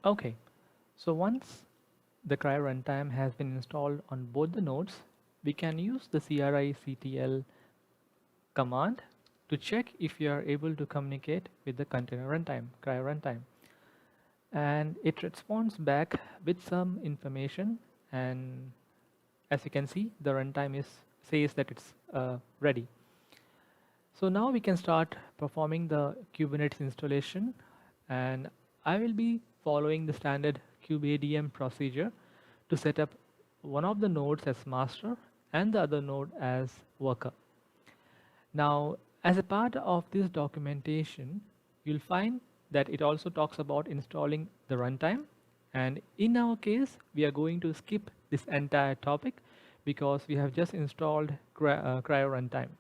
Okay, so once the CRI runtime has been installed on both the nodes, we can use the CRI-CTL command to check if you are able to communicate with the container runtime, CRI runtime. And it responds back with some information, and as you can see, the runtime says that it's ready. So now we can start performing the Kubernetes installation, and I will be following the standard kubeadm procedure to set up one of the nodes as master and the other node as worker. Now, as a part of this documentation, you'll find that it also talks about installing the runtime. And in our case, we are going to skip this entire topic because we have just installed cryo runtime.